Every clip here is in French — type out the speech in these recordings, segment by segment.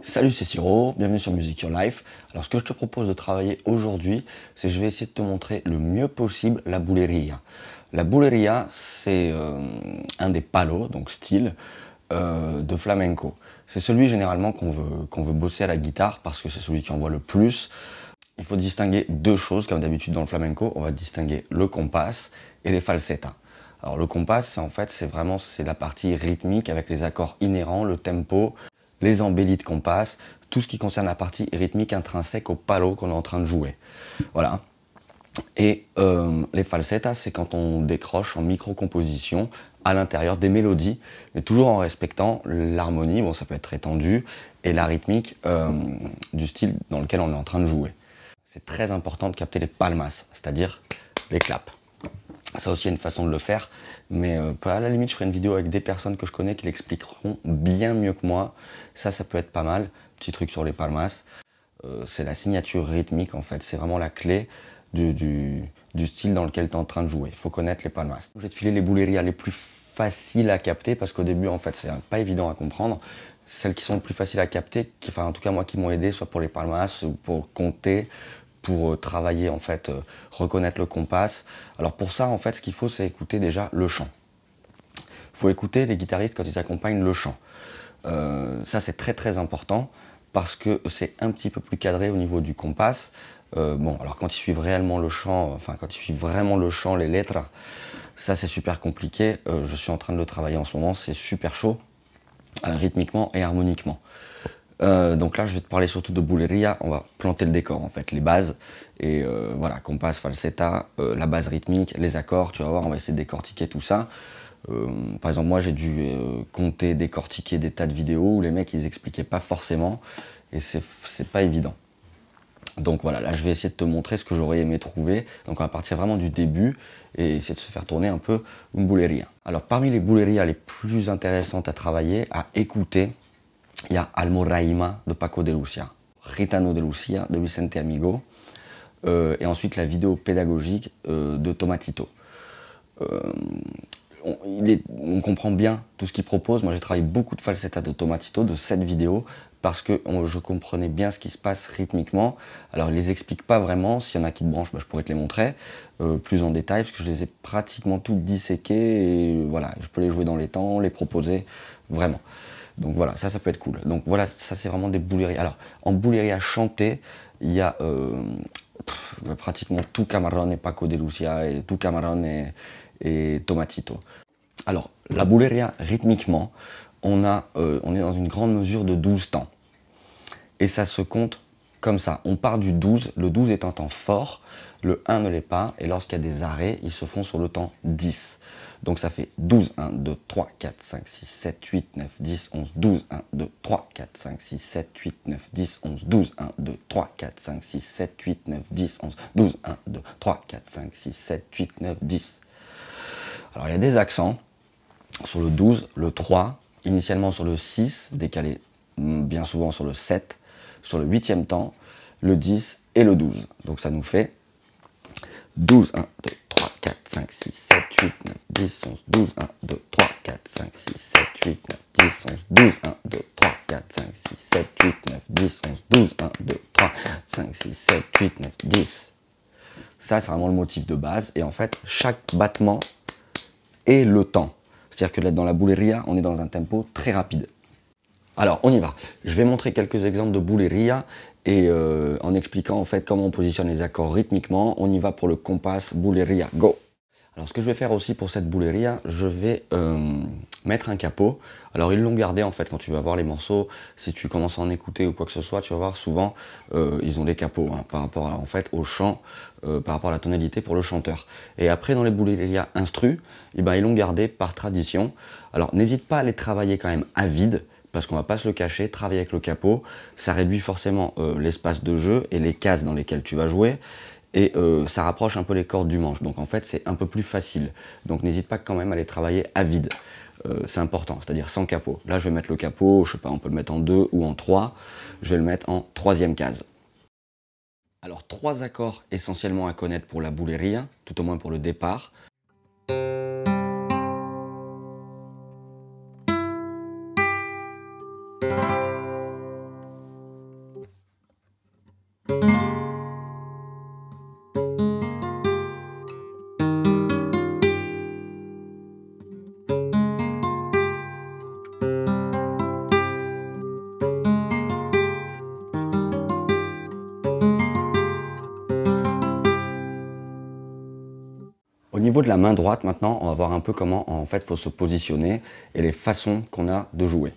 Salut, c'est Siro, bienvenue sur Music Your Life. Alors ce que je te propose de travailler aujourd'hui, c'est que je vais essayer de te montrer le mieux possible la bulería. La bulería, c'est un des palos, donc style, de flamenco. C'est celui généralement qu'on veut bosser à la guitare parce que c'est celui qui envoie le plus. Il faut distinguer deux choses, comme d'habitude dans le flamenco, on va distinguer le compas et les falsettas. Alors le compas, c'est la partie rythmique avec les accords inhérents, le tempo, les embellis de compas, tout ce qui concerne la partie rythmique intrinsèque au palo qu'on est en train de jouer. Voilà. Et les falsettas, c'est quand on décroche en micro-composition à l'intérieur des mélodies, mais toujours en respectant l'harmonie, bon ça peut être très tendu, et la rythmique du style dans lequel on est en train de jouer. C'est très important de capter les palmas, c'est-à-dire les claps. Ça aussi, il y a une façon de le faire, mais à la limite, je ferai une vidéo avec des personnes que je connais qui l'expliqueront bien mieux que moi. Ça peut être pas mal. Petit truc sur les palmas. C'est la signature rythmique, en fait. C'est vraiment la clé du style dans lequel tu es en train de jouer. Il faut connaître les palmas. Je vais te filer les bulerías les plus faciles à capter, parce qu'au début, en fait, c'est pas évident à comprendre. Celles qui sont les plus faciles à capter, en tout cas moi, qui m'ont aidé, soit pour les palmas, ou pour compter, pour travailler, en fait, reconnaître le compas. Alors pour ça, en fait, ce qu'il faut, c'est écouter déjà le chant. Il faut écouter les guitaristes quand ils accompagnent le chant. Ça, c'est très très important parce que c'est un petit peu plus cadré au niveau du compas. Bon, alors quand ils suivent réellement le chant, quand ils suivent vraiment le chant, les lettres, ça c'est super compliqué. Je suis en train de le travailler en ce moment, c'est super chaud, rythmiquement et harmoniquement. Donc là, je vais te parler surtout de bulería. On va planter le décor, en fait, les bases. Et voilà, compas, falsetta, la base rythmique, les accords, tu vas voir, on va essayer de décortiquer tout ça. Par exemple, moi, j'ai dû compter, décortiquer des tas de vidéos où les mecs, ils expliquaient pas forcément. Et c'est pas évident. Donc voilà, là, je vais essayer de te montrer ce que j'aurais aimé trouver. Donc on va partir vraiment du début et essayer de se faire tourner un peu une bulería. Alors, parmi les bulerías les plus intéressantes à travailler, à écouter, il y a Almoraima de Paco de Lucia, Gitano de Lucia de Vicente Amigo, et ensuite la vidéo pédagogique de Tomatito. On comprend bien tout ce qu'il propose. Moi j'ai travaillé beaucoup de falsettas de Tomatito, de cette vidéo, parce que je comprenais bien ce qui se passe rythmiquement. Alors il les explique pas vraiment, s'il y en a qui te branchent, je pourrais te les montrer plus en détail, parce que je les ai pratiquement toutes disséquées, et voilà, je peux les jouer dans les temps, les proposer, vraiment. Donc voilà, ça peut être cool. Donc voilà, ça c'est vraiment des bulerías. Alors, en bulería chanté, il y a pratiquement tout Camarón et Paco de Lucia, et tout Camarón et Tomatito. Alors, la bulería, rythmiquement, on est dans une grande mesure de 12 temps. Et ça se compte comme ça. On part du 12, le 12 est un temps fort, le 1 ne l'est pas, et lorsqu'il y a des arrêts, ils se font sur le temps 10. Donc ça fait 12, 1, 2, 3, 4, 5, 6, 7, 8, 9, 10, 11, 12, 1, 2, 3, 4, 5, 6, 7, 8, 9, 10, 11, 12, 1, 2, 3, 4, 5, 6, 7, 8, 9, 10, 11, 12, 1, 2, 3, 4, 5, 6, 7, 8, 9, 10. Alors il y a des accents sur le 12, le 3, initialement sur le 6, décalé bien souvent sur le 7, sur le 8e temps, le 10 et le 12. Donc ça nous fait 12, 1, 2, 3, 4, 5, 6, 7, 8, 9, 10, 11, 12, 1, 2, 3, 4, 5, 6, 7, 8, 9, 10, 11, 12, 1, 2, 3, 4, 5, 6, 7, 8, 9, 10, 11, 12, 1, 2, 3, 5, 6, 7, 8, 9, 10. Ça, c'est vraiment le motif de base. Et en fait, chaque battement est le temps. C'est-à-dire que là, dans la bulería, on est dans un tempo très rapide. Alors, on y va. Je vais montrer quelques exemples de bulería et en expliquant en fait comment on positionne les accords rythmiquement. On y va pour le compas bulería. Go! Alors, ce que je vais faire aussi pour cette bulería, je vais mettre un capot. Alors, ils l'ont gardé en fait quand tu vas voir les morceaux. Si tu commences à en écouter ou quoi que ce soit, tu vas voir souvent ils ont des capots par rapport en fait au chant, par rapport à la tonalité pour le chanteur. Et après, dans les bulerías instru, ils l'ont gardé par tradition. Alors, n'hésite pas à les travailler quand même à vide, parce qu'on va pas se le cacher, travailler avec le capot, ça réduit forcément l'espace de jeu et les cases dans lesquelles tu vas jouer, et ça rapproche un peu les cordes du manche, donc en fait c'est un peu plus facile. Donc n'hésite pas quand même à les travailler à vide, c'est important, c'est-à-dire sans capot. Là je vais mettre le capot, je sais pas, on peut le mettre en 2 ou en 3, je vais le mettre en 3e case. Alors 3 accords essentiellement à connaître pour la bulería, tout au moins pour le départ. niveau de la main droite maintenant, on va voir un peu comment en fait faut se positionner et les façons qu'on a de jouer.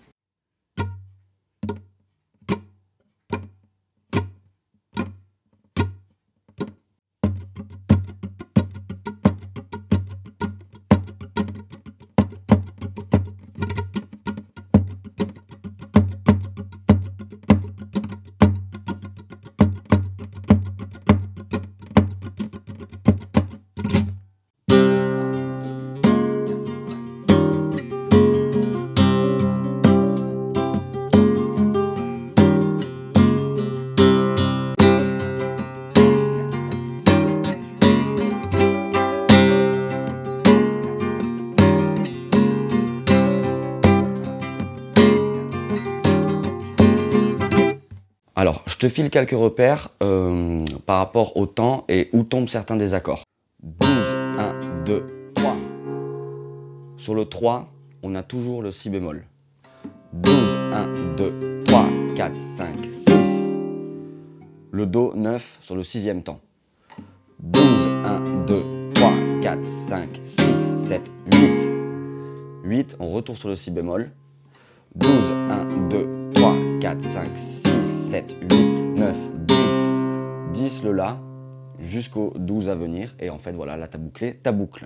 Alors, je te file quelques repères par rapport au temps et où tombent certains des accords. 12, 1, 2, 3. Sur le 3, on a toujours le si bémol. 12, 1, 2, 3, 4, 5, 6. Le Do 9 sur le 6e temps. 12, 1, 2, 3, 4, 5, 6, 7, 8. 8, on retourne sur le si bémol. 12, 1, 2, 3, 4, 5, 6. 7, 8, 9, 10. 10 le La jusqu'au 12 à venir. Et en fait, voilà, là, tu as bouclé ta boucle.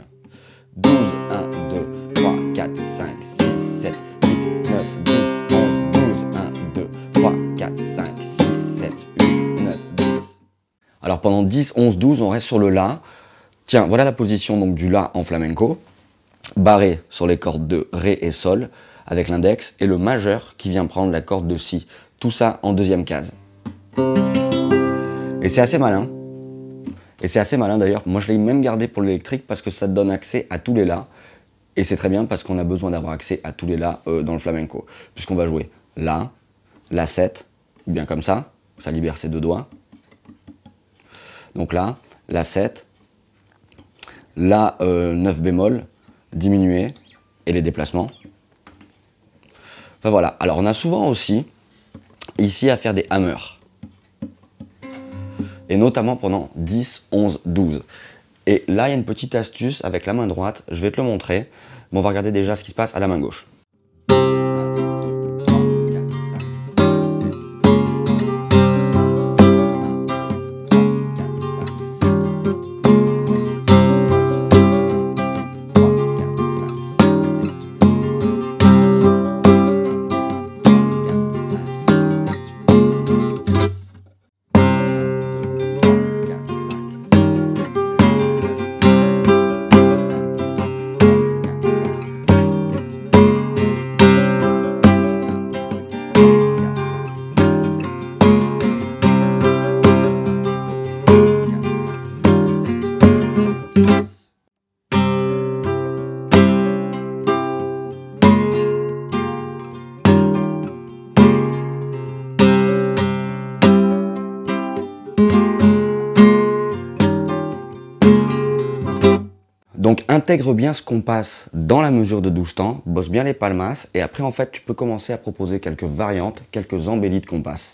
12, 1, 2, 3, 4, 5, 6, 7, 8, 9, 10, 11, 12, 1, 2, 3, 4, 5, 6, 7, 8, 9, 10. Alors pendant 10, 11, 12, on reste sur le La. Tiens, voilà la position donc, du La en flamenco. Barré sur les cordes de Ré et Sol avec l'index et le majeur qui vient prendre la corde de Si. Tout ça en deuxième case. Et c'est assez malin. Et c'est assez malin d'ailleurs. Moi je l'ai même gardé pour l'électrique parce que ça te donne accès à tous les La. Et c'est très bien parce qu'on a besoin d'avoir accès à tous les La dans le flamenco. Puisqu'on va jouer La, La 7, ou bien comme ça libère ses deux doigts. Donc là, La 7, La 9 bémol, diminué, et les déplacements. Enfin voilà. Alors on a souvent aussi ici à faire des hammers. Et notamment pendant 10, 11, 12. Et là, il y a une petite astuce avec la main droite. Je vais te le montrer. Mais on va regarder déjà ce qui se passe à la main gauche. Donc intègre bien ce qu'on passe dans la mesure de 12 temps, bosse bien les palmas et après en fait tu peux commencer à proposer quelques variantes, quelques embellis de compas.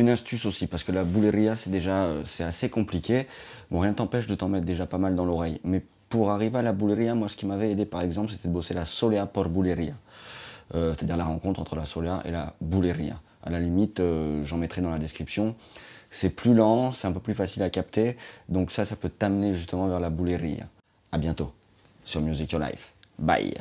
une astuce aussi, parce que la bulería, c'est assez compliqué. Bon, rien t'empêche de t'en mettre déjà pas mal dans l'oreille. Mais pour arriver à la bulería, moi, ce qui m'avait aidé, par exemple, c'était de bosser la solea por bulería. C'est-à-dire la rencontre entre la solea et la bulería. À la limite, j'en mettrai dans la description. C'est plus lent, c'est un peu plus facile à capter. Donc ça peut t'amener justement vers la bulería. À bientôt sur Music Your Life. Bye.